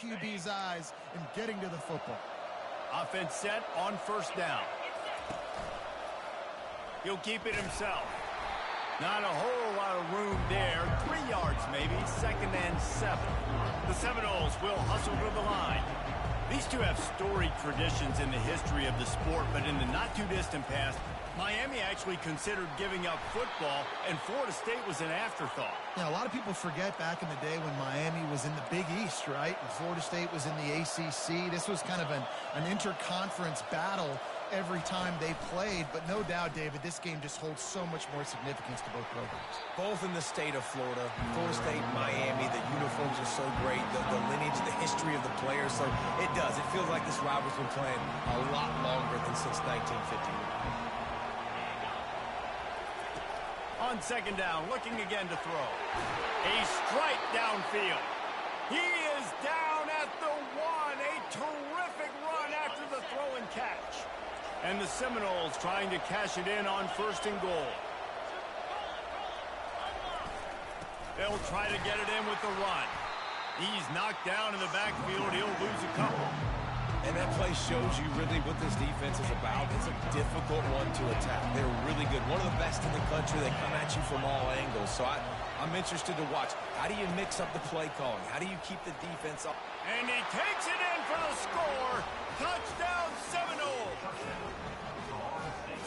QB's eyes in getting to the football. Offense set on first down. He'll keep it himself. Not a whole lot of room there. 3 yards maybe, 2nd and 7. The Seminoles will hustle to the line. These two have storied traditions in the history of the sport, but in the not-too-distant past, Miami actually considered giving up football, and Florida State was an afterthought. Yeah, a lot of people forget back in the day when Miami was in the Big East, right? And Florida State was in the ACC. This was kind of an interconference battle every time they played. But no doubt, David, this game just holds so much more significance to both programs. Both in the state of Florida, Florida State, Miami, the uniforms are so great, the lineage, the history of the players. So it does. It feels like this rivalry's been playing a lot longer than since 1950. On 2nd down, looking again to throw. A strike downfield. He is down at the 1. A terrific run after the throw and catch. And the Seminoles trying to cash it in on 1st and goal. They'll try to get it in with the run. He's knocked down in the backfield. He'll lose a couple. And that play shows you really what this defense is about. It's a difficult one to attack. They're really good. One of the best in the country. They come at you from all angles. So I'm interested to watch. How do you mix up the play calling? How do you keep the defense up? And he takes it in for the score. Touchdown Seminoles.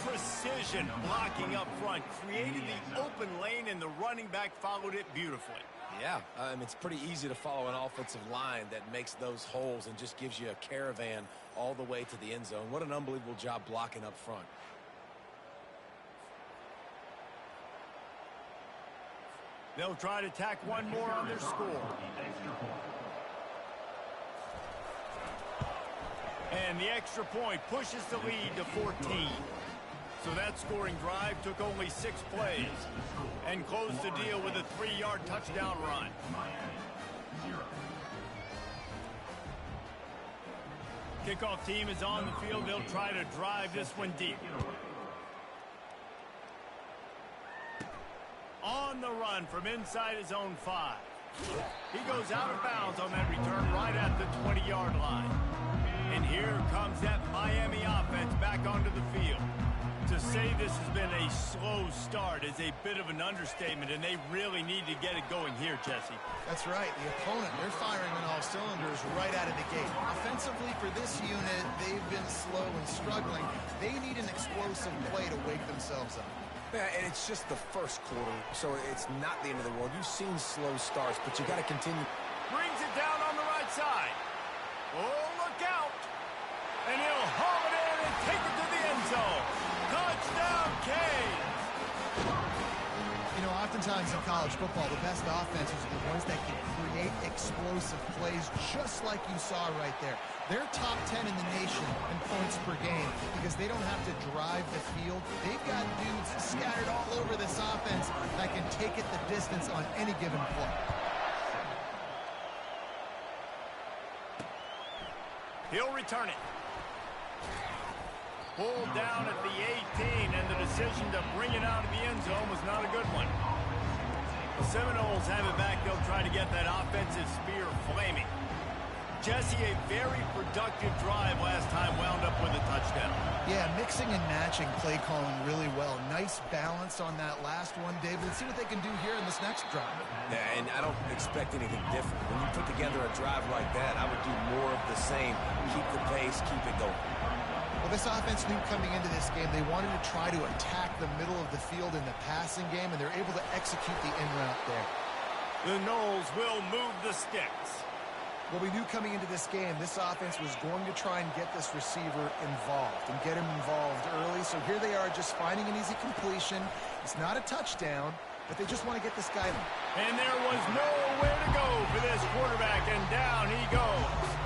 Precision blocking up front. Created the open lane, and the running back followed it beautifully. Yeah, it's pretty easy to follow an offensive line that makes those holes and just gives you a caravan all the way to the end zone. What an unbelievable job blocking up front. They'll try to tack one more on their score. And the extra point pushes the lead to 14. So that scoring drive took only 6 plays and closed the deal with a 3-yard touchdown run. Kickoff team is on the field. They'll try to drive this one deep. On the run from inside his own 5. He goes out of bounds on that return right at the 20-yard line. And here comes that Miami offense back onto the field. To say this has been a slow start is a bit of an understatement, and they really need to get it going here, Jesse. That's right. The opponent, they're firing on all cylinders right out of the gate. Offensively for this unit, they've been slow and struggling. They need an explosive play to wake themselves up. Yeah, and it's just the first quarter, so it's not the end of the world. You've seen slow starts, but you got to continue. Brings it down on the right side. Oh, look out. And he'll haul it in and take it to the end zone. Touchdown, Canes! You know, oftentimes in college football, the best offenses are the ones that can create explosive plays just like you saw right there. They're top 10 in the nation in points per game because they don't have to drive the field. They've got dudes scattered all over this offense that can take it the distance on any given play. He'll return it. Pulled down at the 18, and the decision to bring it out of the end zone was not a good one. The Seminoles have it back. They'll try to get that offensive spear flaming. Jesse, a very productive drive last time, wound up with a touchdown. Yeah, mixing and matching play calling really well. Nice balance on that last one, David. Let's see what they can do here in this next drive. Yeah, and I don't expect anything different. When you put together a drive like that, I would do more of the same. Keep the pace, keep it going. Well, this offense knew coming into this game they wanted to try to attack the middle of the field in the passing game, and they're able to execute the in route there. The Noles will move the sticks. Well, we knew coming into this game this offense was going to try and get this receiver involved and get him involved early. So here they are just finding an easy completion. It's not a touchdown, but they just want to get this guy. And there was nowhere to go for this quarterback, and down he goes.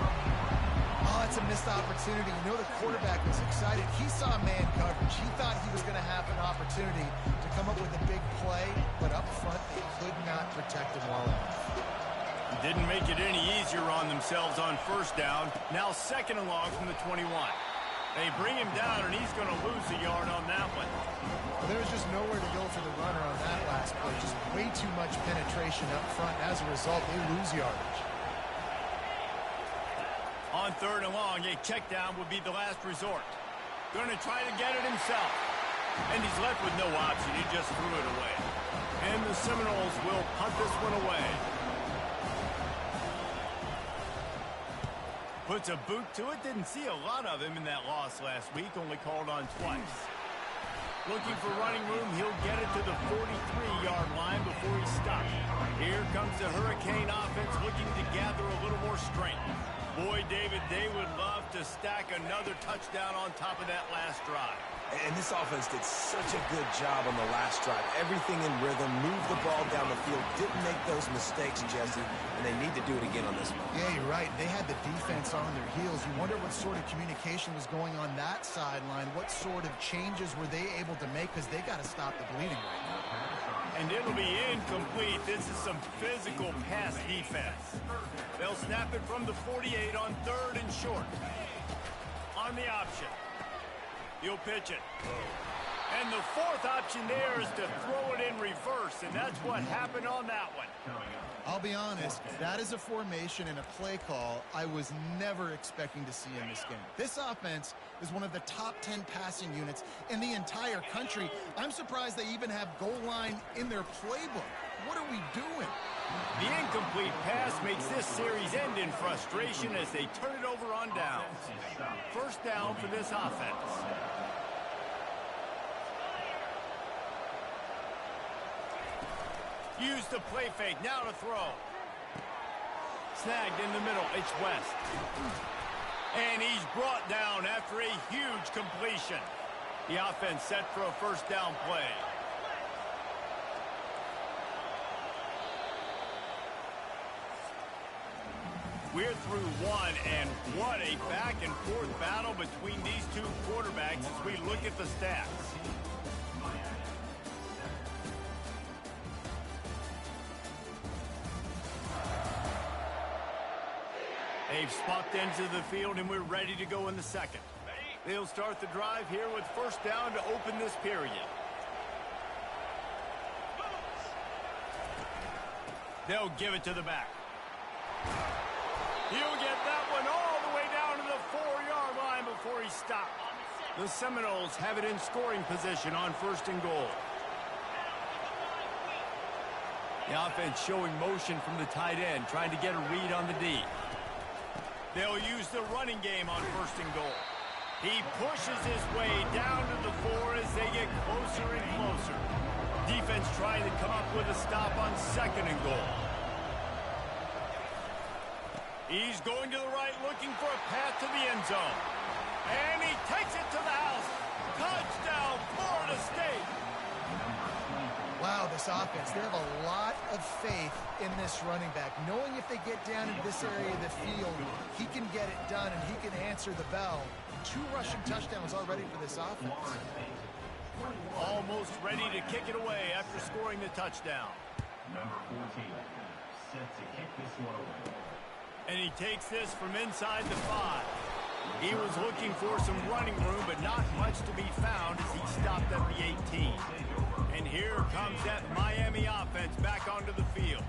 Oh, it's a missed opportunity. You know the quarterback was excited. He saw man coverage. He thought he was going to have an opportunity to come up with a big play, but up front they could not protect him well enough. Didn't make it any easier on themselves on first down. Now second and long from the 21. They bring him down, and he's going to lose a yard on that one. Well, there was just nowhere to go for the runner on that last play. Just way too much penetration up front. As a result, they lose yardage. On 3rd and long, a check down would be the last resort. Going to try to get it himself. And he's left with no option. He just threw it away. And the Seminoles will punt this one away. Puts a boot to it. Didn't see a lot of him in that loss last week. Only called on twice. Looking for running room. He'll get it to the 43-yard line before he stops. Here comes the Hurricane offense looking to gather a little more strength. Boy, David, they would love to stack another touchdown on top of that last drive. And this offense did such a good job on the last drive. Everything in rhythm, moved the ball down the field, didn't make those mistakes, Jesse, and they need to do it again on this one. Yeah, you're right. They had the defense on their heels. You wonder what sort of communication was going on that sideline. What sort of changes were they able to make, because they got to stop the bleeding right now. And it'll be incomplete. This is some physical pass defense. They'll snap it from the 48 on 3rd and short. On the option. He'll pitch it. And the 4th option there is to throw it in reverse, and that's what happened on that one. I'll be honest, that is a formation and a play call I was never expecting to see in this game. This offense is one of the top 10 passing units in the entire country. I'm surprised they even have goal line in their playbook. What are we doing? The incomplete pass makes this series end in frustration as they turn it over on downs. 1st down for this offense. Use the play fake, now to throw. Snagged in the middle, it's West. And he's brought down after a huge completion. The offense set for a 1st down play. We're through one, and what a back-and-forth battle between these two quarterbacks as we look at the stats. They've swapped ends of the field, and we're ready to go in the 2nd. They'll start the drive here with 1st down to open this period. They'll give it to the back. He'll get that one all the way down to the 4-yard line before he stopped. The Seminoles have it in scoring position on 1st and goal. The offense showing motion from the tight end, trying to get a read on the D. They'll use the running game on 1st and goal. He pushes his way down to the 4 as they get closer and closer. Defense trying to come up with a stop on 2nd and goal. He's going to the right, looking for a path to the end zone. And he takes it to the house. Touchdown, Florida State. Wow, this offense, they have a lot of faith in this running back, knowing if they get down into this area of the field, he can get it done and he can answer the bell. 2 rushing touchdowns already for this offense. Almost ready to kick it away after scoring the touchdown. Number 14, set to kick this one away. And he takes this from inside the 5. He was looking for some running room, but not much to be found as he stopped at the 18. And here comes that Miami offense back onto the field.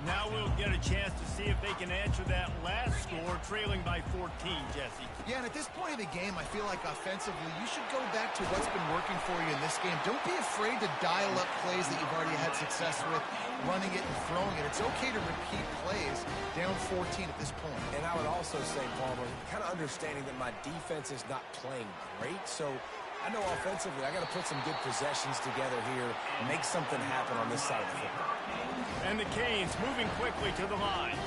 Now we'll get a chance to see if they can answer that last score, trailing by 14, Jesse. Yeah, and at this point of the game, I feel like offensively, you should go back to what's been working for you in this game. Don't be afraid to dial up plays that you've already had success with, running it and throwing it. It's okay to repeat plays down 14 at this point. And I would also say, Palmer, kind of understanding that my defense is not playing great, so I know offensively I got to put some good possessions together here, make something happen on this side of the football. And the Canes moving quickly to the line.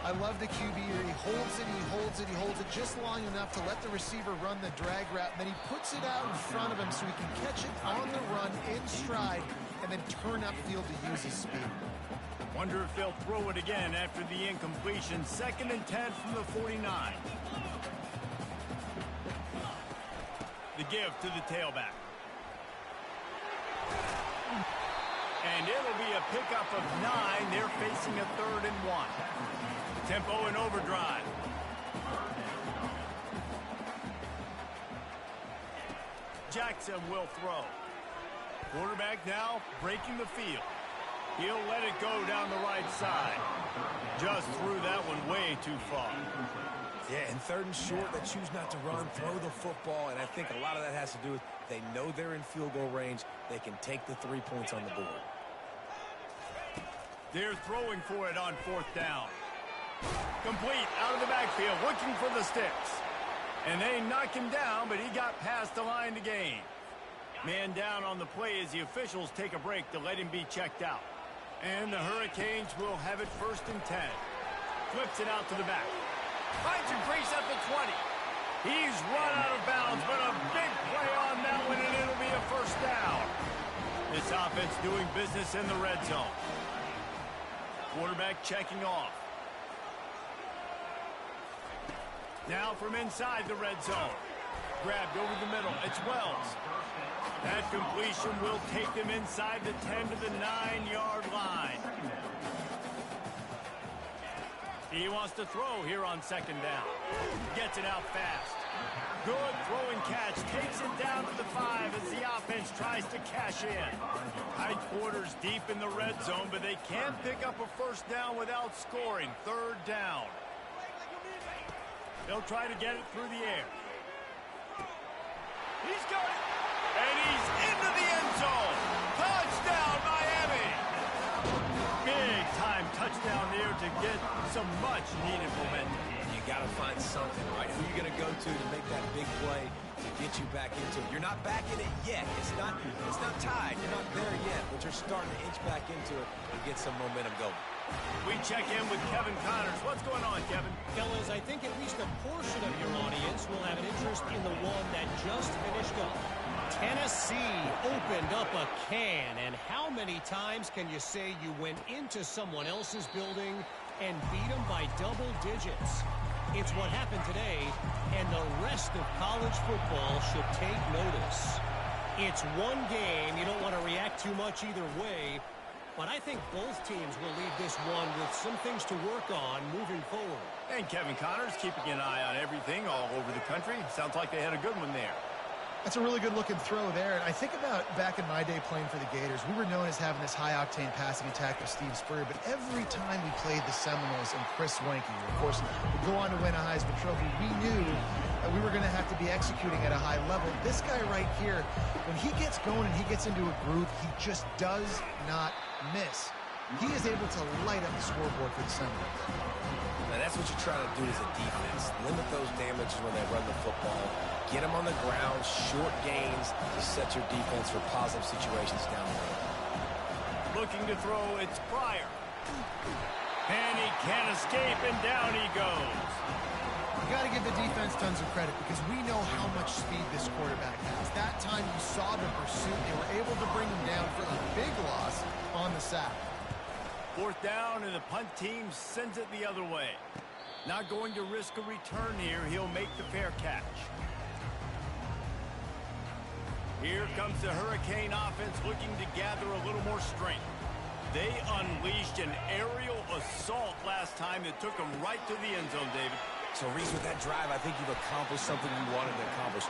I love the QB here. He holds it, he holds it, he holds it just long enough to let the receiver run the drag route. And then he puts it out in front of him so he can catch it on the run in stride and then turn upfield to use his speed. Wonder if they'll throw it again after the incompletion. 2nd and 10 from the 49. The give to the tailback. And it'll be a pickup of 9. They're facing a 3rd and 1. Tempo and overdrive. Jackson will throw. Quarterback now breaking the field. He'll let it go down the right side. Just threw that one way too far. Yeah, and third and short, they choose not to run, throw the football, and I think a lot of that has to do with they know they're in field goal range. They can take the 3 points on the board. They're throwing for it on 4th down. Complete out of the backfield, looking for the sticks. And they knock him down, but he got past the line to gain. Man down on the play as the officials take a break to let him be checked out. And the Hurricanes will have it 1st and 10. Flips it out to the back. Finds a crease at the 20. He's run out of bounds, but a big play on that one, and it'll be a 1st down. This offense doing business in the red zone. Quarterback checking off. Now from inside the red zone. Grabbed over the middle. It's Wells. That completion will take them inside the 10 to the 9-yard line. He wants to throw here on 2nd down. Gets it out fast. Good throwing catch. Takes it down to the 5 as the offense tries to cash in. Tight quarters deep in the red zone, but they can't pick up a 1st down without scoring. 3rd down. They'll try to get it through the air. He's got it. And he's into the end zone. Touchdown, Miami. Big time touchdown there to get some much needed momentum. You got to find something, right? Who are you going to go to make that big play to get you back into it? You're not back in it yet. It's not tied. You're not there yet, but you're starting to inch back into it and get some momentum going. We check in with Kevin Connors. What's going on, Kevin? Fellas, I think at least a portion of your audience will have an interest in the one that just finished up. Tennessee opened up a can, and how many times can you say you went into someone else's building and beat them by double digits? It's what happened today, and the rest of college football should take notice. It's one game. You don't want to react too much either way, but I think both teams will leave this one with some things to work on moving forward. And Kevin Connors keeping an eye on everything all over the country. Sounds like they had a good one there. That's a really good-looking throw there. And I think about back in my day playing for the Gators, we were known as having this high-octane passing attack with Steve Spurrier, but every time we played the Seminoles and Chris Weinke, of course, would go on to win a Heisman Trophy, we knew that we were going to have to be executing at a high level. This guy right here, when he gets going and he gets into a groove, he just does not miss. He is able to light up the scoreboard for the Seminoles. Now that's what you try to do as a defense. Limit those damages when they run the football. Get them on the ground, short gains to set your defense for positive situations down the road. Looking to throw, it's Pryor. And he can't escape, and down he goes. You got to give the defense tons of credit because we know how much speed this quarterback has. That time you saw the pursuit. They were able to bring him down for a big loss on the sack. 4th down, and the punt team sends it the other way. Not going to risk a return here. He'll make the fair catch. Here comes the Hurricane offense looking to gather a little more strength. They unleashed an aerial assault last time that took them right to the end zone, David. So, Reese, with that drive, I think you've accomplished something you wanted to accomplish.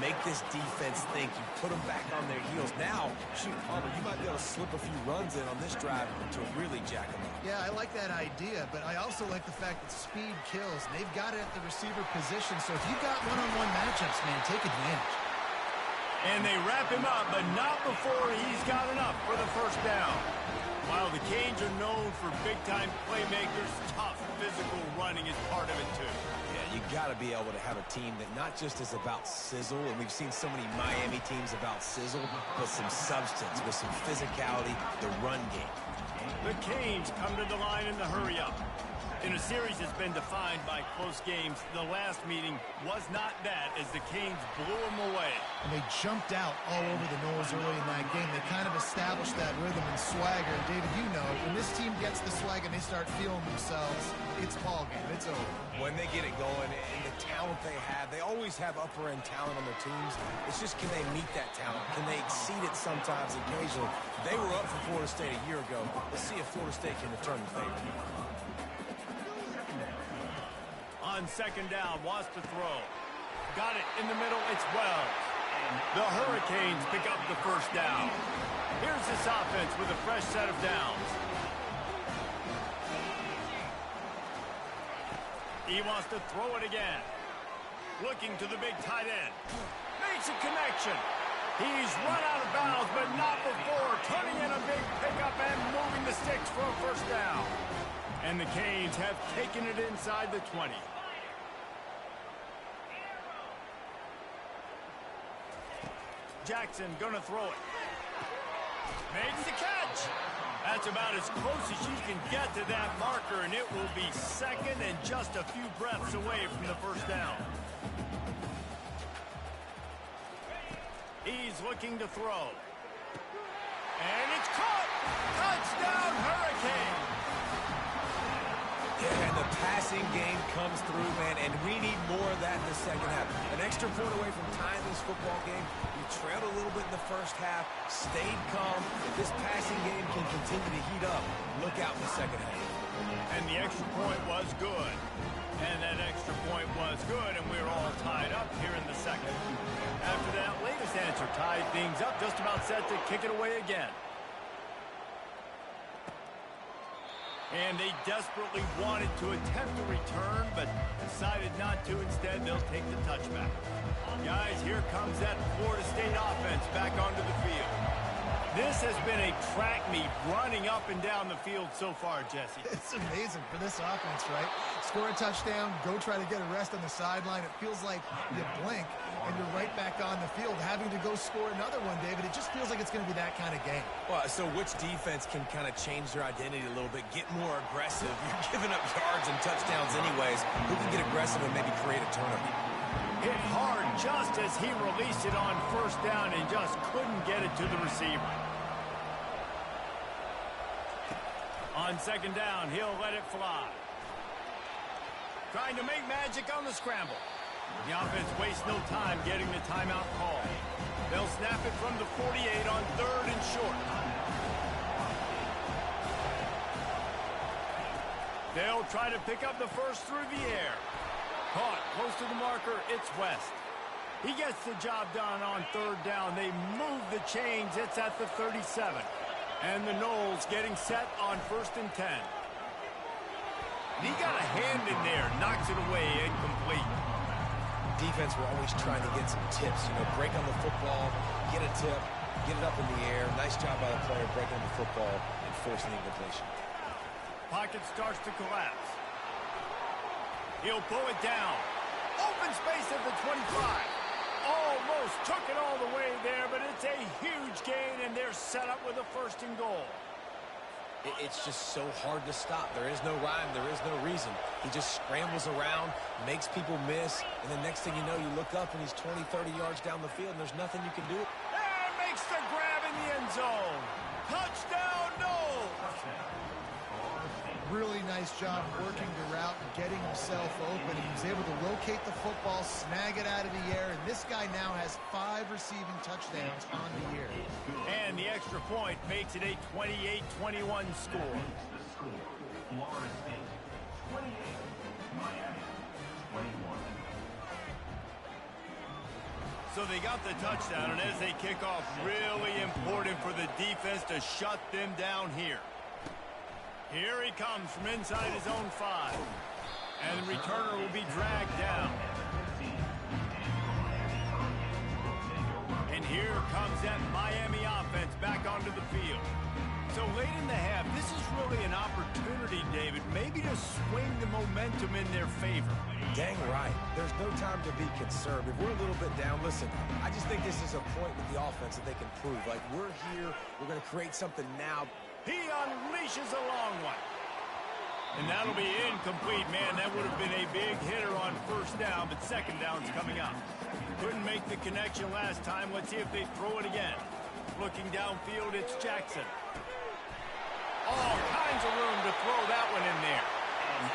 Make this defense think. You put them back on their heels. Now, shoot, Palmer, you might be able to slip a few runs in on this drive to really jack them up. Yeah, I like that idea, but I also like the fact that speed kills. And they've got it at the receiver position, so if you've got one-on-one matchups, man, take advantage. And they wrap him up, but not before he's got enough for the 1st down. While the Canes are known for big-time playmakers, tough physical running is part of it, too. Yeah, you got to be able to have a team that not just is about sizzle, and we've seen so many Miami teams about sizzle, but some substance with some physicality, the run game. The Canes come to the line in the hurry-up. In a series that's been defined by close games, the last meeting was not that as the Canes blew them away. And they jumped out all over the Noles early in that game. They kind of established that rhythm and swagger. And David, you know, when this team gets the swag and they start feeling themselves, it's ball game. It's over. When they get it going and the talent they have, they always have upper-end talent on their teams. It's just, can they meet that talent? Can they exceed it sometimes, occasionally? They were up for Florida State a year ago. Let's see if Florida State can return the favor. On 2nd down, wants to throw. Got it in the middle, it's Wells. The Hurricanes pick up the 1st down. Here's this offense with a fresh set of downs. He wants to throw it again. Looking to the big tight end. Makes a connection. He's run out of bounds, but not before. Turning in a big pickup and moving the sticks for a first down. And the Canes have taken it inside the 20. Jackson gonna throw it. Makes the catch. That's about as close as you can get to that marker, and it will be second and just a few breaths away from the first down. He's looking to throw. And it's caught! Touchdown, Hurricane! Yeah, and the passing game comes through, man, and we need more of that in the second half. An extra point away from tying this football game. You trailed a little bit in the first half, stayed calm. If this passing game can continue to heat up, look out in the second half. And the extra point was good. And that extra point was good, and we're all tied up here in the second. After that latest answer tied things up, just about set to kick it away again. And they desperately wanted to attempt a return, but decided not to. Instead, they'll take the touchback. Guys, here comes that Florida State offense back onto the field. This has been a track meet running up and down the field so far, Jesse. It's amazing for this offense, right? Score a touchdown, go try to get a rest on the sideline. It feels like you blink and you're right back on the field having to go score another one, David. It just feels like it's going to be that kind of game. Well, so which defense can kind of change their identity a little bit, get more aggressive? You're giving up yards and touchdowns anyways. Who can get aggressive and maybe create a turnover? Hit hard just as he released it on first down and just couldn't get it to the receiver. On second down, he'll let it fly. Trying to make magic on the scramble. The offense wastes no time getting the timeout call. They'll snap it from the 48 on third and short. They'll try to pick up the first through the air. Caught close to the marker, it's West. He gets the job done on third down. They move the chains. It's at the 37. And the Noles getting set on first and 10. He got a hand in there, knocks it away, incomplete. Defense, we're always trying to get some tips. You know, break on the football, get a tip, get it up in the air. Nice job by the player breaking on the football and forcing the incompletion. Pocket starts to collapse. He'll pull it down. Open space at the 25. Almost took it all the way there, but it's a huge gain, and they're set up with a first and goal. It's just so hard to stop. There is no rhyme. There is no reason. He just scrambles around, makes people miss, and the next thing you know, you look up and he's 20, 30 yards down the field, and there's nothing you can do. And makes the grab in the end zone. Touchdown, Noles! Really nice job working the route and getting himself open. He was able to locate the football, snag it out of the air, and this guy now has 5 receiving touchdowns on the year. And the extra point makes it a 28-21 score. Florida State 28, Miami 21. So they got the touchdown, and as they kick off, really important for the defense to shut them down here. Here he comes from inside his own 5. And the returner will be dragged down. And here comes that Miami offense back onto the field. So late in the half, this is really an opportunity, David, maybe to swing the momentum in their favor. Dang right. There's no time to be concerned. If we're a little bit down, listen, I just think this is a point with the offense that they can prove. Like, we're here, we're going to create something now. He unleashes a long one. And that'll be incomplete, man. That would have been a big hitter on first down, but second down's coming up. Couldn't make the connection last time. Let's see if they throw it again. Looking downfield, it's Jackson. All kinds of room to throw that one in there.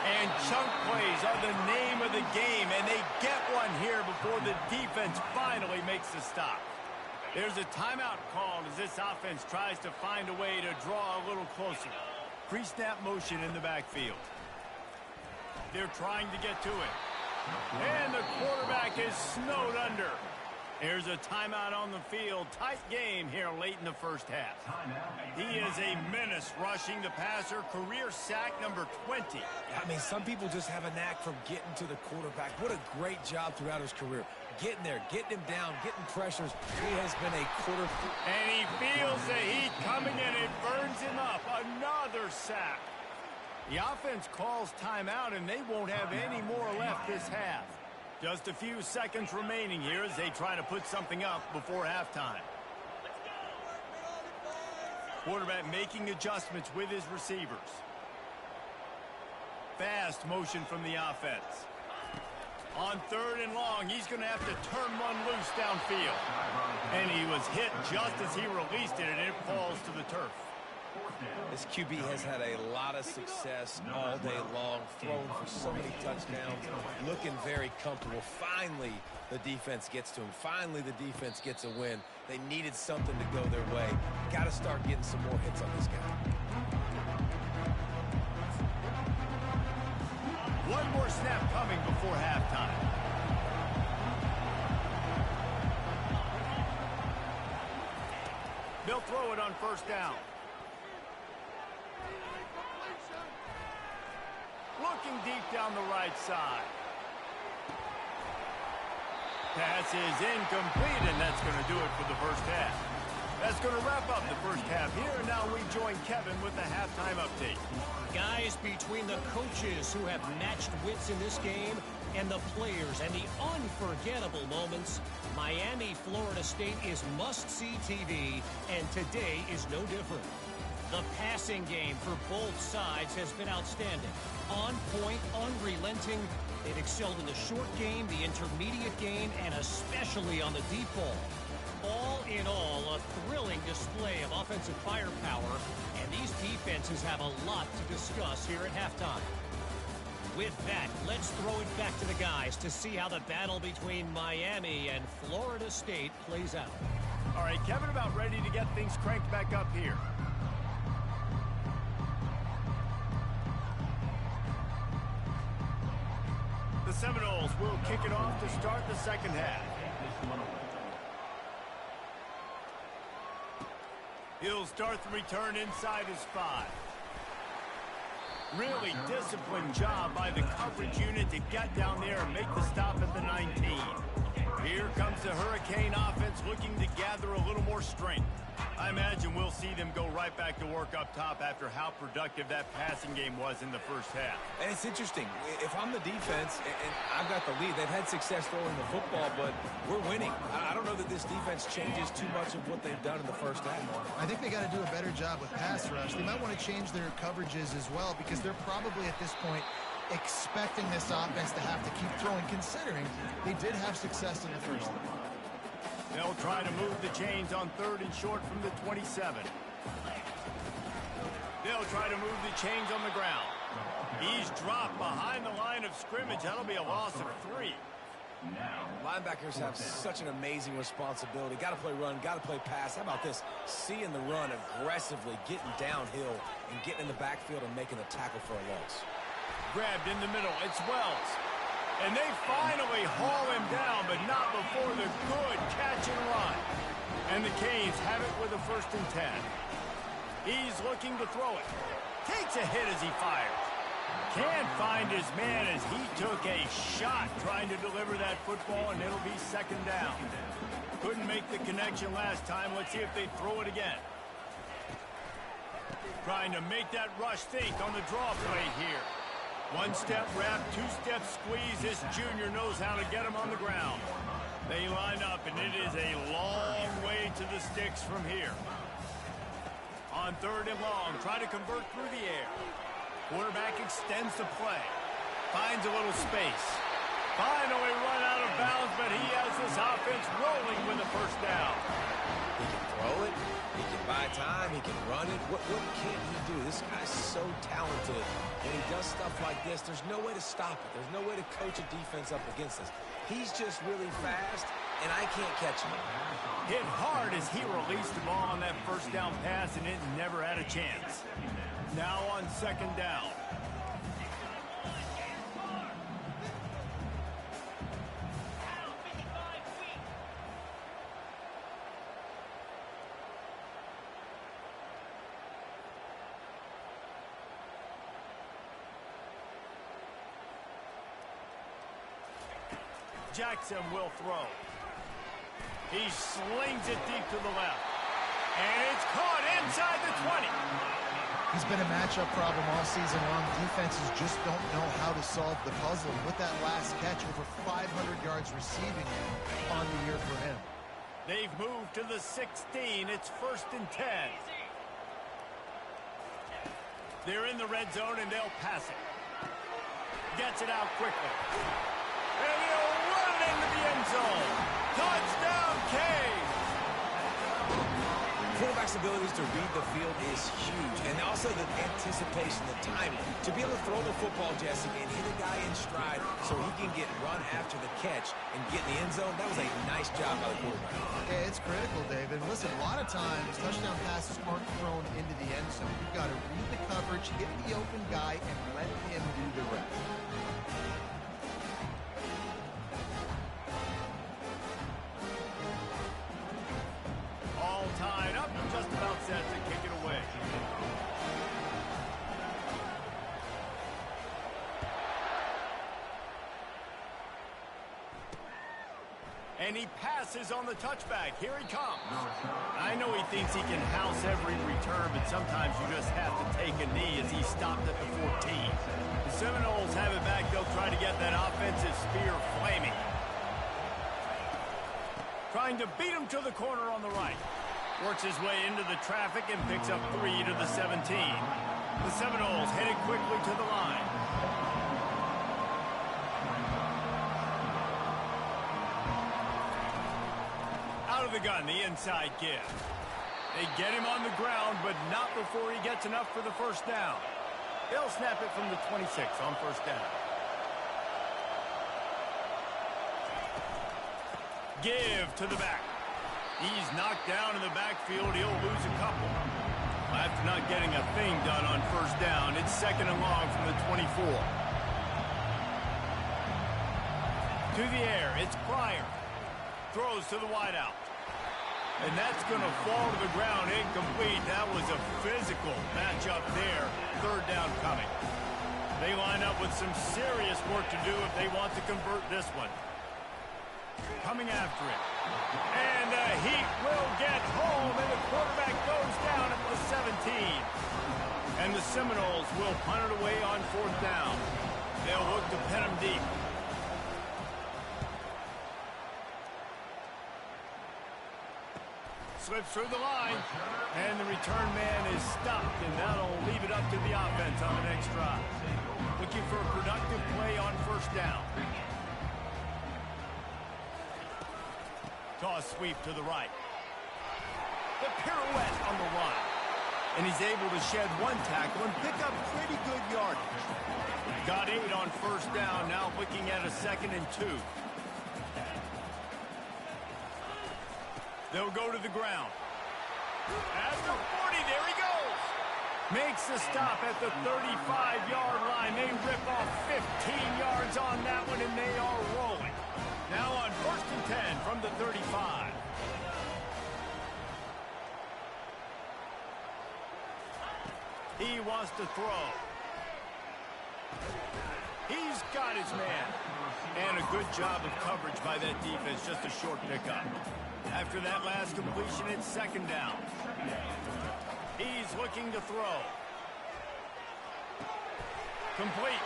And chunk plays are the name of the game, and they get one here before the defense finally makes the stop. There's a timeout called as this offense tries to find a way to draw a little closer. Pre-snap motion in the backfield. They're trying to get to it. And the quarterback is snowed under. Here's a timeout on the field. Tight game here late in the first half. He is a menace rushing the passer. Career sack number 20. I mean, some people just have a knack for getting to the quarterback. What a great job throughout his career. Getting there, getting him down, getting pressures. He has been a And he feels the heat coming and it burns him up. Another sack. The offense calls timeout and they won't have any more left this half. Just a few seconds remaining here as they try to put something up before halftime. Quarterback making adjustments with his receivers. Fast motion from the offense. On 3rd and long, he's going to have to turn one loose downfield. And he was hit just as he released it, and it falls to the turf. This QB has had a lot of success all day long, thrown for so many touchdowns, looking very comfortable. Finally, the defense gets to him. Finally, the defense gets a win. They needed something to go their way. Got to start getting some more hits on this guy. One more snap coming before halftime. They'll throw it on 1st down. Looking deep down the right side. Pass is incomplete, and that's going to do it for the first half. That's going to wrap up the first half here, and now we join Kevin with the halftime update. Guys, between the coaches who have matched wits in this game and the players and the unforgettable moments, Miami, Florida State is must-see TV, and today is no different. The passing game for both sides has been outstanding. On point, unrelenting. They've excelled in the short game, the intermediate game, and especially on the deep ball. All in all, a thrilling display of offensive firepower, and these defenses have a lot to discuss here at halftime. With that, let's throw it back to the guys to see how the battle between Miami and Florida State plays out. All right, Kevin, about ready to get things cranked back up here. The Seminoles will kick it off to start the second half. He'll start the return inside his 5. Really disciplined job by the coverage unit to get down there and make the stop at the 19. Here comes the Hurricane offense looking to gather a little more strength. I imagine we'll see them go right back to work up top after how productive that passing game was in the first half. And it's interesting. If I'm the defense and I've got the lead, they've had success throwing the football, but we're winning. I don't know that this defense changes too much of what they've done in the first half. I think they got to do a better job with pass rush. They might want to change their coverages as well because they're probably at this point expecting this offense to have to keep throwing, considering they did have success in the first half. They'll try to move the chains on 3rd and short from the 27. They'll try to move the chains on the ground. He's dropped behind the line of scrimmage. That'll be a loss of 3. Linebackers have such an amazing responsibility. Got to play run, got to play pass. How about this? Seeing the run aggressively, getting downhill, and getting in the backfield and making the tackle for a loss. Grabbed in the middle. It's Wells. And they finally haul him down, but not before the good catch and run. And the Canes have it with a 1st and 10. He's looking to throw it. Takes a hit as he fires. Can't find his man as he took a shot trying to deliver that football, and it'll be 2nd down. Couldn't make the connection last time. Let's see if they throw it again. Trying to make that rush think on the draw play here. 1-step wrap, 2-step squeeze. This junior knows how to get him on the ground. They line up, and it is a long way to the sticks from here. On 3rd and long, try to convert through the air. Quarterback extends the play. Finds a little space. Finally run out of bounds, but he has this offense rolling with a 1st down. He can throw it. He can buy time. He can run it. What can't he do? This guy's so talented. When he does stuff like this, there's no way to stop it. There's no way to coach a defense up against this. He's just really fast, and I can't catch him. Hit hard as he released the ball on that 1st down pass, and it never had a chance. Now on 2nd down. Jackson will throw. He slings it deep to the left. And it's caught inside the 20. He's been a matchup problem all season long. Defenses just don't know how to solve the puzzle. With that last catch, over 500 yards receiving on the year for him. They've moved to the 16. It's 1st and 10. They're in the red zone, and they'll pass it. Gets it out quickly. And he'll run it into the end zone. Touchdown, Kane. Quarterback's abilities to read the field is huge, and also the anticipation, the timing. To be able to throw the football, Jesse, and hit a guy in stride so he can get run after the catch and get in the end zone, that was a nice job by the quarterback. Yeah, it's critical, David. Listen, a lot of times, touchdown passes aren't thrown into the end zone. You've got to read the coverage, hit the open guy, and let him do the rest. All tied up, just about set to kick it away. And he passes on the touchback. Here he comes. I know he thinks he can house every return, but sometimes you just have to take a knee as he stopped at the 14. The Seminoles have it back. They'll try to get that offensive spear flaming. Trying to beat him to the corner on the right. Works his way into the traffic and picks up 3 to the 17. The Seminoles headed quickly to the line. Out of the gun, the inside give. They get him on the ground, but not before he gets enough for the first down. They'll snap it from the 26 on first down. Give to the back. He's knocked down in the backfield. He'll lose a couple. After not getting a thing done on first down, it's 2nd and long from the 24. To the air, it's Pryor. Throws to the wideout. And that's going to fall to the ground incomplete. That was a physical matchup there. 3rd down coming. They line up with some serious work to do if they want to convert this one. Coming after it. And the Heat will get home, and the quarterback goes down at the 17. And the Seminoles will punt it away on 4th down. They'll look to pin him deep. Slips through the line, and the return man is stopped, and that'll leave it up to the offense on the next drive. Looking for a productive play on first down. Toss sweep to the right. The pirouette on the run. And he's able to shed 1 tackle and pick up pretty good yardage. Got 8 on first down, now looking at a 2nd and 2. They'll go to the ground. At the 40, there he goes. Makes the stop at the 35-yard line. They rip off 15 yards on that one, and they are rolling. Now on 1st and 10 from the 35. He wants to throw. He's got his man. And a good job of coverage by that defense. Just a short pickup. After that last completion, it's 2nd down. He's looking to throw. Complete.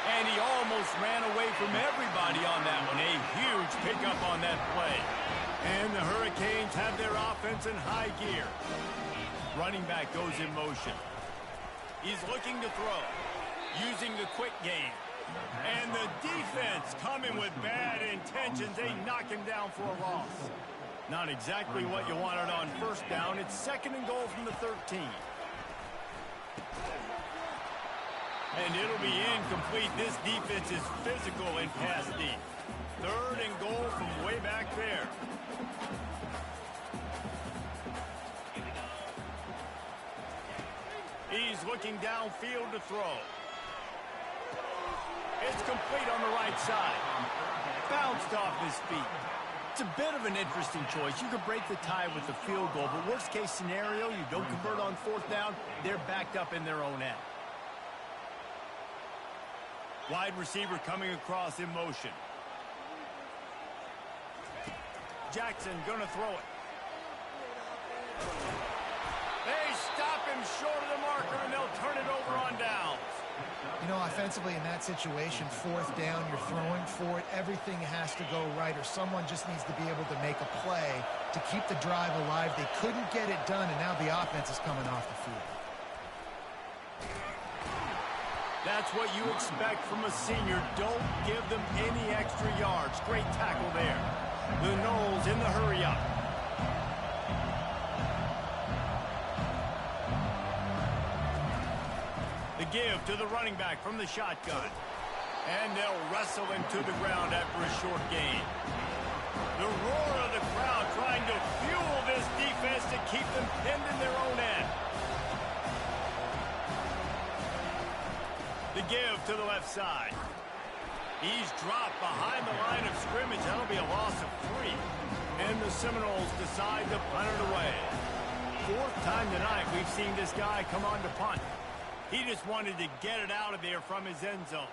And he almost ran away from everybody on that one. A huge pickup on that play. And the Hurricanes have their offense in high gear. Running back goes in motion. He's looking to throw. Using the quick game. And the defense coming with bad intentions. They knock him down for a loss. Not exactly what you wanted on first down. It's 2nd and goal from the 13. And it'll be incomplete. This defense is physical and pass deep. 3rd and goal from way back there. He's looking downfield to throw. It's complete on the right side. Bounced off his feet. It's a bit of an interesting choice. You could break the tie with the field goal, but worst case scenario, you don't convert on 4th down, they're backed up in their own end. Wide receiver coming across in motion. Jackson gonna throw it. They stop him short of the marker, and they'll turn it over on downs. You know, offensively in that situation, fourth down, you're throwing for it. Everything has to go right, or someone just needs to be able to make a play to keep the drive alive. They couldn't get it done, and now the offense is coming off the field. That's what you expect from a senior. Don't give them any extra yards. Great tackle there. The Noles in the hurry-up. The give to the running back from the shotgun. And they'll wrestle him to the ground after a short gain. The roar of the crowd trying to fuel this defense to keep them pinned in their own end. The give to the left side. He's dropped behind the line of scrimmage. That'll be a loss of 3. And the Seminoles decide to punt it away. Fourth time tonight we've seen this guy come on to punt. He just wanted to get it out of there from his end zone.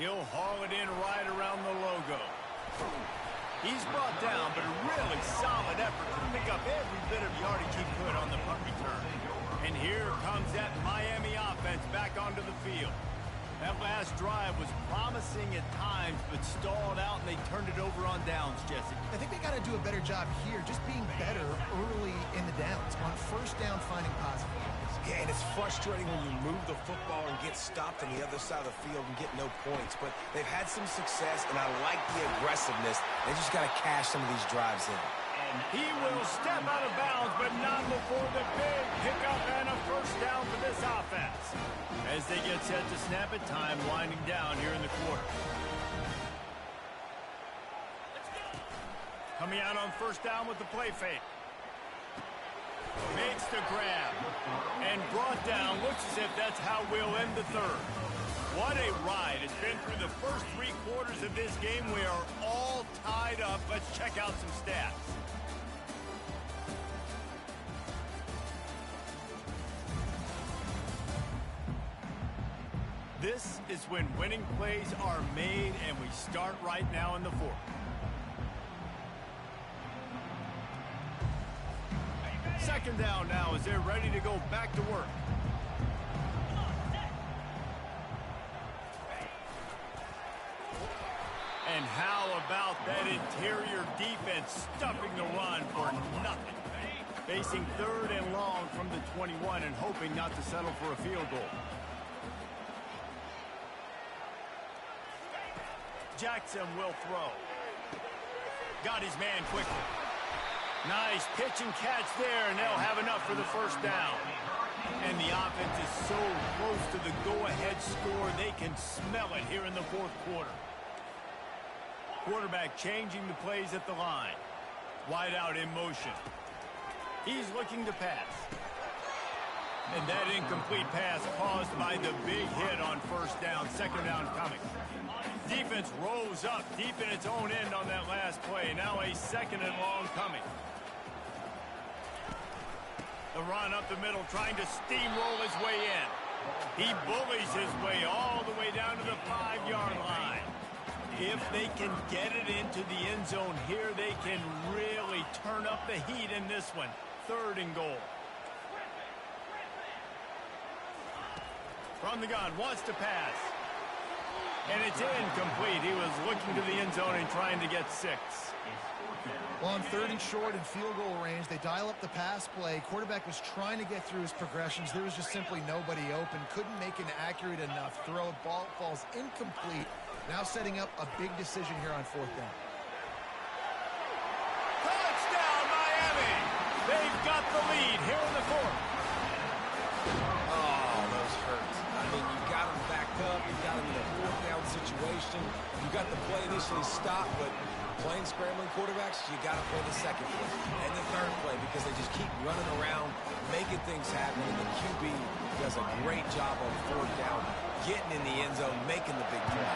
He'll haul it in right around the logo. He's brought down, but a really solid effort to pick up every bit of yardage he could on the punt return. And here comes that Miami offense back onto the field. That last drive was promising at times, but stalled out, and they turned it over on downs, Jesse. I think they got to do a better job here, just being better early in the downs. On first down, finding positive. Yeah, and it's frustrating when you move the football and get stopped on the other side of the field and get no points. But they've had some success, and I like the aggressiveness. They just got to cash some of these drives in. He will step out of bounds, but not before the big pickup and a first down for this offense. As they get set to snap it, time winding down here in the quarter. Coming out on first down with the play fake. Makes the grab. And brought down. Looks as if that's how we'll end the third. What a ride. It's been through the first 3 quarters of this game. We are all tied up. Let's check out some stats. This is when winning plays are made, and we start right now in the fourth. Second down now as they're ready to go back to work. And how about that interior defense stuffing the run for nothing? Facing third and long from the 21 and hoping not to settle for a field goal. Jackson will throw. Got his man quickly. Nice pitch and catch there, and they'll have enough for the first down. And the offense is so close to the go-ahead score, they can smell it here in the fourth quarter. Quarterback changing the plays at the line. Wide out in motion. He's looking to pass. And that incomplete pass caused by the big hit on first down. Second down coming. Defense rose up deep in its own end on that last play. Now a second and long coming. The run up the middle, trying to steamroll his way in. He bullies his way all the way down to the 5-yard line. If they can get it into the end zone here, they can really turn up the heat in this one. Third and goal. From the gun, wants to pass. And it's incomplete. He was looking to the end zone and trying to get 6. Well, on third and short and field goal range, they dial up the pass play. Quarterback was trying to get through his progressions. There was just simply nobody open. Couldn't make an accurate enough throw. Ball falls incomplete. Now setting up a big decision here on fourth down. Touchdown, Miami! They've got the lead here in the fourth. Oh, those hurt. I mean, you got them backed up. You got them in a fourth down situation. You got the play initially stopped, but playing scrambling quarterbacks, you got to play the second play and the third play because they just keep running around, making things happen, and the QB does a great job on fourth down, getting in the end zone, making the big play.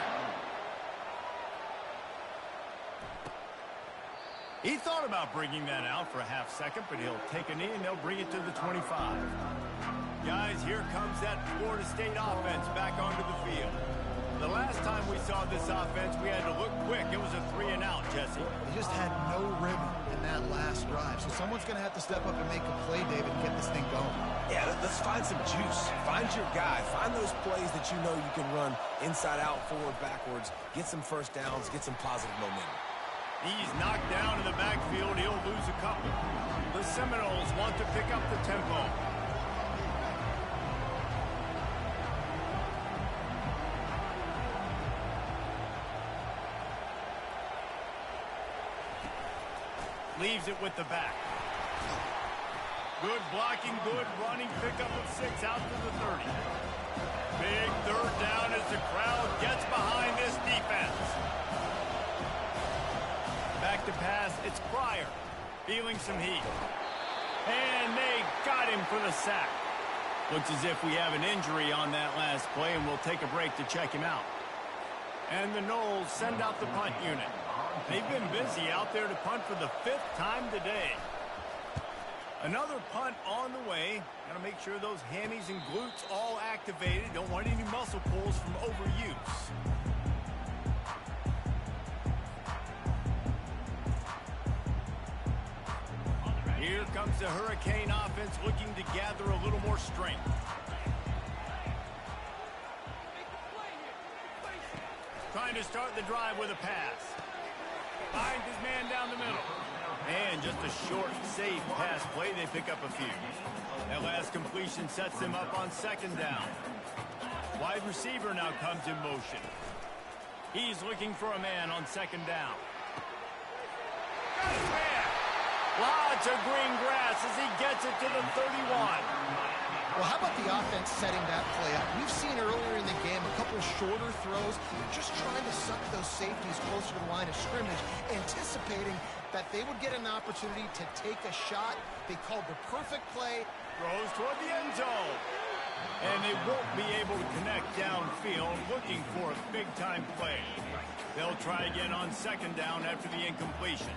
He thought about bringing that out for a half second, but he'll take a knee and they'll bring it to the 25. Guys, here comes that Florida State offense back onto the field. The last time we saw this offense, we had to look quick. It was a 3-and-out, Jesse. They just had no rhythm in that last drive. So someone's going to have to step up and make a play, David, and get this thing going. Yeah, let's find some juice. Find your guy. Find those plays that you know you can run inside out, forward, backwards. Get some first downs. Get some positive momentum. He's knocked down in the backfield. He'll lose a couple. The Seminoles want to pick up the tempo. Leaves it with the back. Good blocking, good running, pickup of 6 out to the 30. Big third down as the crowd gets behind this defense. Back to pass, it's Pryor, feeling some heat. And they got him for the sack. Looks as if we have an injury on that last play, and we'll take a break to check him out. And the Noles send out the punt unit. They've been busy out there to punt for the 5th time today. Another punt on the way. Got to make sure those hammies and glutes all activated. Don't want any muscle pulls from overuse. Here comes the Hurricane offense looking to gather a little more strength. Trying to start the drive with a pass. Finds his man down the middle. And just a short, safe pass play. They pick up a few. That last completion sets them up on 2nd down. Wide receiver now comes in motion. He's looking for a man on 2nd down. Got his man. Lots of green grass as he gets it to the 31. Well, how about the offense setting that play up? We've seen earlier in the game a couple shorter throws. They're just trying to suck those safeties closer to the line of scrimmage, anticipating that they would get an opportunity to take a shot. They called the perfect play. Throws toward the end zone. And they won't be able to connect downfield, looking for a big-time play. They'll try again on 2nd down after the incompletion.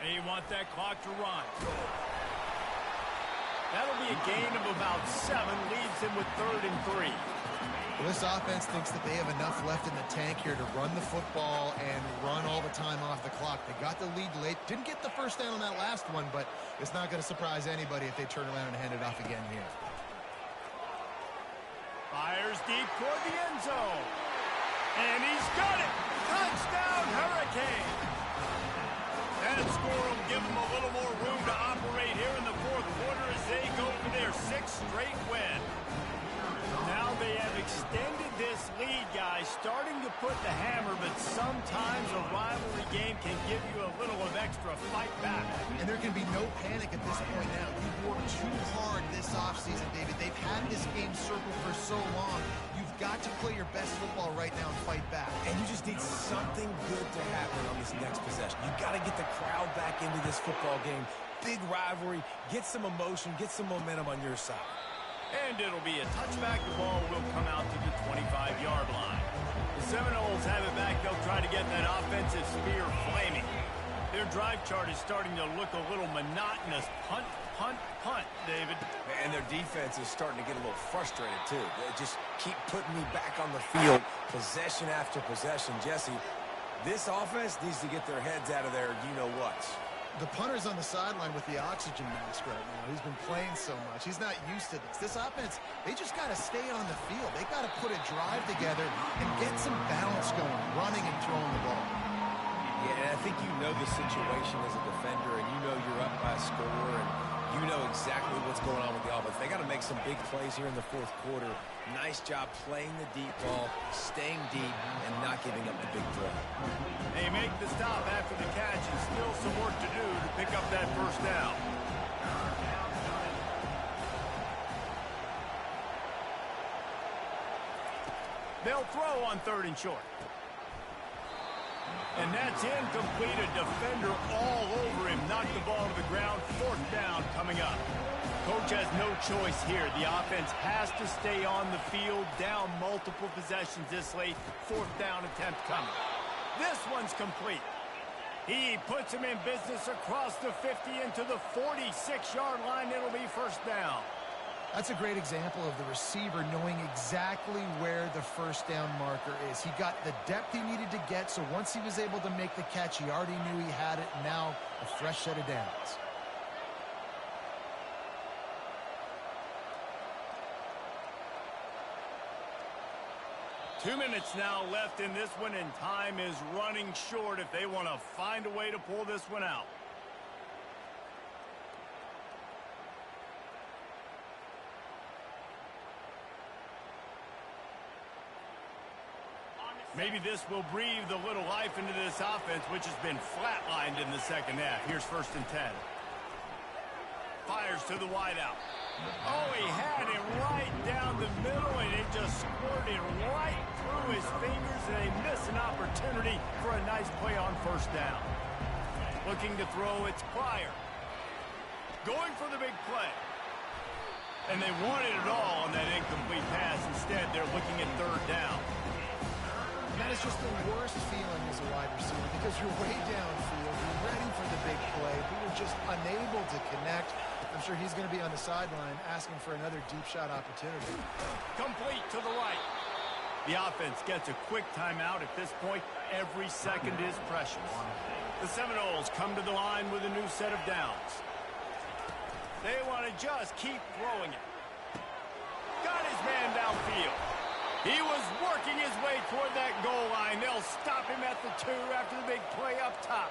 They want that clock to run. That'll be a gain of about 7, leaves him with 3rd and 3. Well, this offense thinks that they have enough left in the tank here to run the football and run all the time off the clock. They got the lead late. Didn't get the first down on that last one, but it's not going to surprise anybody if they turn around and hand it off again here. Fires deep toward the end zone. And he's got it. Touchdown, Hurricane. That score will give them a little more room to operate here in the 4th quarter as they go for their 6th straight win. Now they have extended this lead, guys, starting to put the hammer, but sometimes a rivalry game can give you a little of extra fight back. And there can be no panic at this point now. You've worked too hard this offseason, David. They've had this game circled for so long. You've got to play your best football right now and fight back. And you just need something good to happen on this next possession. You got to get the crowd back into this football game. Big rivalry. Get some emotion. Get some momentum on your side. And it'll be a touchback. The ball will come out to the 25-yard line. The Seminoles have it back. They'll try to get that offensive spear flaming. Their drive chart is starting to look a little monotonous. Punt, punt, punt, David. And their defense is starting to get a little frustrated, too. They just keep putting me back on the field, possession after possession. Jesse, this offense needs to get their heads out of there, you-know-what. The punter's on the sideline with the oxygen mask right now. He's been playing so much. He's not used to this. This offense, they just got to stay on the field. They got to put a drive together and get some balance going, running and throwing the ball. Yeah, and I think you know the situation as a defender, and you know you're up by a score, and you know exactly what's going on with the offense. They got to make some big plays here in the 4th quarter. Nice job playing the deep ball, staying deep, and not giving up the big play. They make the stop after the catch, and still some work to do to pick up that 1st down. They'll throw on 3rd and short. And that's incomplete. A defender all over him. Knocked the ball to the ground. 4th down coming up. Coach has no choice here. The offense has to stay on the field. Down multiple possessions this late. 4th down attempt coming. This one's complete. He puts him in business across the 50 into the 46-yard line. It'll be first down. That's a great example of the receiver knowing exactly where the first down marker is. He got the depth he needed to get, so once he was able to make the catch, he already knew he had it. Now a fresh set of downs. Two minutes now left in this one, and time is running short if they want to find a way to pull this one out. Maybe this will breathe a little life into this offense, which has been flatlined in the second half. Here's 1st and 10. Fires to the wideout. Oh, he had it right down the middle, and it just squirted right through his fingers, and they miss an opportunity for a nice play on 1st down. Looking to throw, it's Pryor. Going for the big play. And they wanted it all on that incomplete pass. Instead, they're looking at 3rd down. That is just the worst feeling as a wide receiver because you're way downfield, you're ready for the big play, but you're just unable to connect. I'm sure he's going to be on the sideline asking for another deep shot opportunity. Complete to the right. The offense gets a quick timeout at this point. Every second is precious. The Seminoles come to the line with a new set of downs. They want to just keep throwing it. Got his man downfield. He was working his way toward that goal line. They'll stop him at the 2 after the big play up top.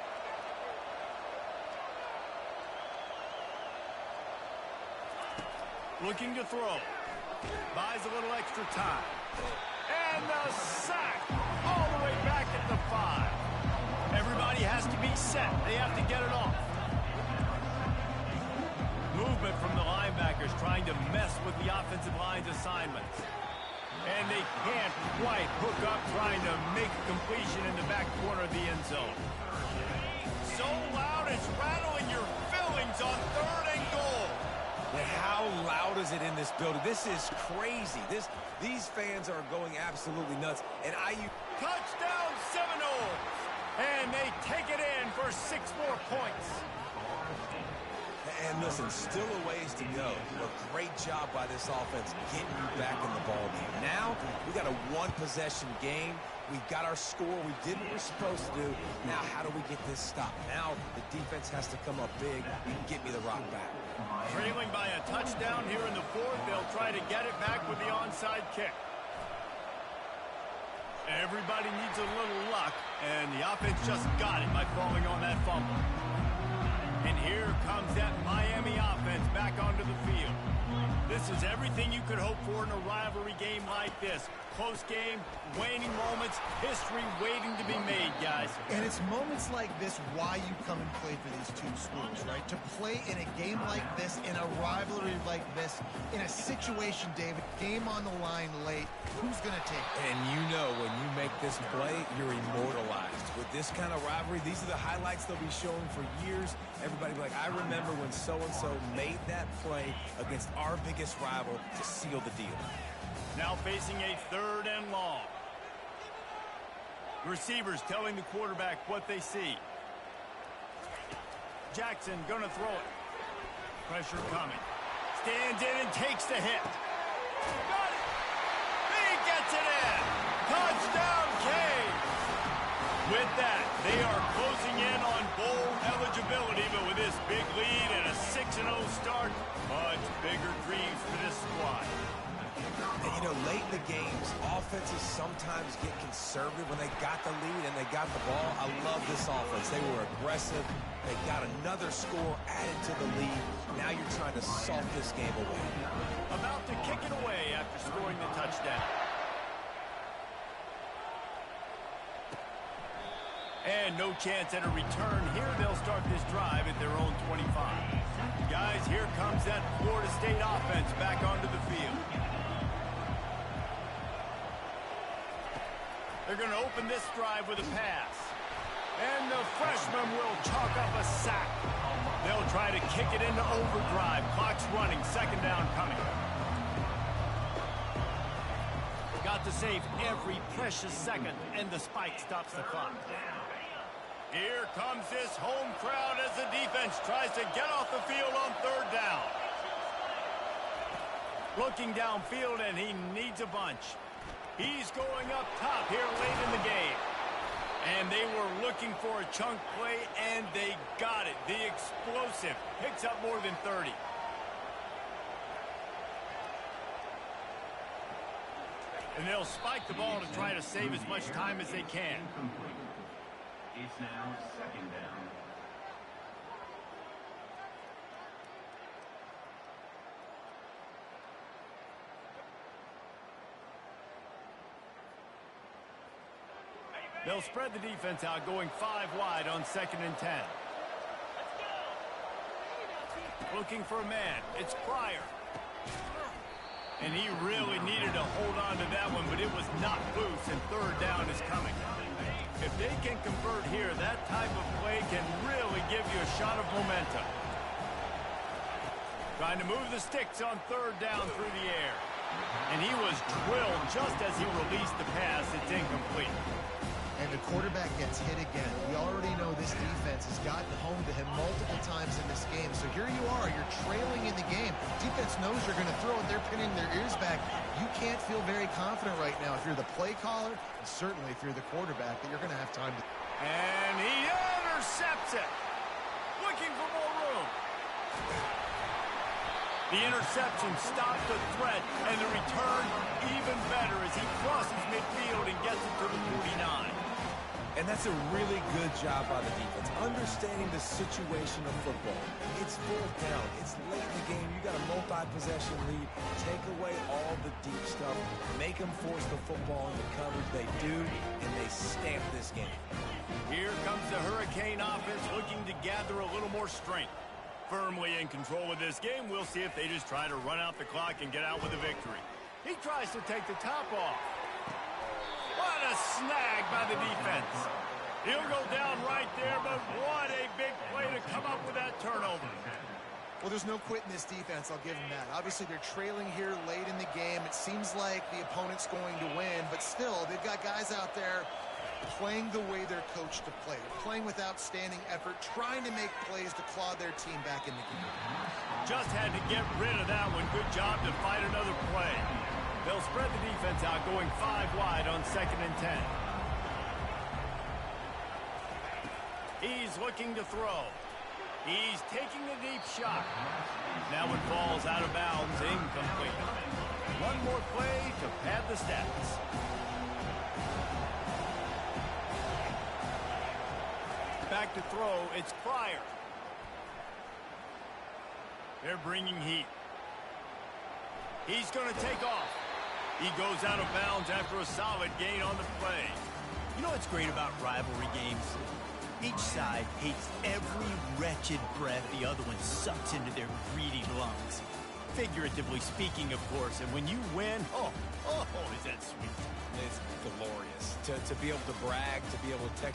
Looking to throw. Buys a little extra time. And the sack all the way back at the 5. Everybody has to be set. They have to get it off. Movement from the linebackers trying to mess with the offensive line's assignments. And they can't quite hook up trying to make a completion in the back corner of the end zone. So loud it's rattling your fillings on 3rd and goal. And how loud is it in this building? This is crazy. These fans are going absolutely nuts. And IU... Touchdown Seminoles! And they take it in for 6 more points. And listen, still a ways to go. A great job by this offense getting you back in the ball game. Now, we got a 1-possession game. We got our score. We did what we're supposed to do. Now, how do we get this stopped? Now, the defense has to come up big and get me the rock back. Trailing by a touchdown here in the 4th. They'll try to get it back with the onside kick. Everybody needs a little luck, and the offense just got it by falling on that fumble. And here comes that Miami offense back onto the field. This is everything you could hope for in a rivalry game like this. Close game, waning moments, history waiting to be made, guys. And it's moments like this why you come and play for these two schools, right? To play in a game like this, in a rivalry like this, in a situation, David, game on the line late, who's going to take it? And you know when you make this play, you're immortalized. With this kind of rivalry, these are the highlights they'll be showing for years. Everybody will be like, I remember when so-and-so made that play against our biggest rival to seal the deal. Now facing a 3rd and long. Receivers telling the quarterback what they see. Jackson gonna throw it. Pressure coming. Stands in and takes the hit. Got it! He gets it in! Touchdown, Canes! With that, they are closing in on bowl eligibility, but with this big lead and a 6-0 start, much bigger dreams for this squad. And, you know, late in the games, offenses sometimes get conservative when they got the lead and they got the ball. I love this offense. They were aggressive. They got another score added to the lead. Now you're trying to salt this game away. About to kick it away after scoring the touchdown. And no chance at a return here. They'll start this drive at their own 25. Guys, here comes that Florida State offense back onto the field. They're going to open this drive with a pass. And the freshman will chalk up a sack. They'll try to kick it into overdrive. Clock's running. 2nd down coming. Got to save every precious second, and the spike stops the clock. Here comes this home crowd as the defense tries to get off the field on third down. Looking downfield, and he needs a bunch. He's going up top here late in the game. And they were looking for a chunk play, and they got it. The explosive picks up more than 30. And they'll spike the ball to try to save as much time as they can. It's now second down. They'll spread the defense out, going 5 wide on 2nd and 10. Looking for a man. It's Pryor. And he really needed to hold on to that one, but it was not loose, and third down is coming. If they can convert here, that type of play can really give you a shot of momentum. Trying to move the sticks on third down through the air. And he was drilled just as he released the pass. It's incomplete. And the quarterback gets hit again. We already know this defense has gotten home to him multiple times in this game. So here you are, you're trailing in the game. Defense knows you're going to throw it. They're pinning their ears back. You can't feel very confident right now if you're the play caller, and certainly if you're the quarterback, that you're going to have time to... And he intercepts it. Looking for more room. The interception stopped the threat, and the return even better as he crosses midfield and gets it to the 49. And that's a really good job by the defense, understanding the situation of football. It's fourth down. It's late in the game. You got a multi-possession lead. Take away all the deep stuff. Make them force the football into coverage. They do, and they stamp this game. Here comes the Hurricane offense looking to gather a little more strength. Firmly in control of this game. We'll see if they just try to run out the clock and get out with a victory. He tries to take the top off. What a snag by the defense. He'll go down right there, but what a big play to come up with that turnover. Well, there's no quit in this defense, I'll give them that. Obviously, they're trailing here late in the game. It seems like the opponent's going to win, but still, they've got guys out there playing the way they're coached to play, playing with outstanding effort, trying to make plays to claw their team back in the game. Just had to get rid of that one. Good job to fight another play. They'll spread the defense out, going 5 wide on 2nd and 10. He's looking to throw. He's taking a deep shot. That one falls out of bounds, incomplete. One more play to pad the stats. Back to throw, it's Pryor. They're bringing heat. He's going to take off. He goes out of bounds after a solid gain on the play. You know what's great about rivalry games? Each side hates every wretched breath the other one sucks into their greedy lungs. Figuratively speaking, of course, and when you win, oh, is that sweet. It's glorious to be able to brag, to be able to text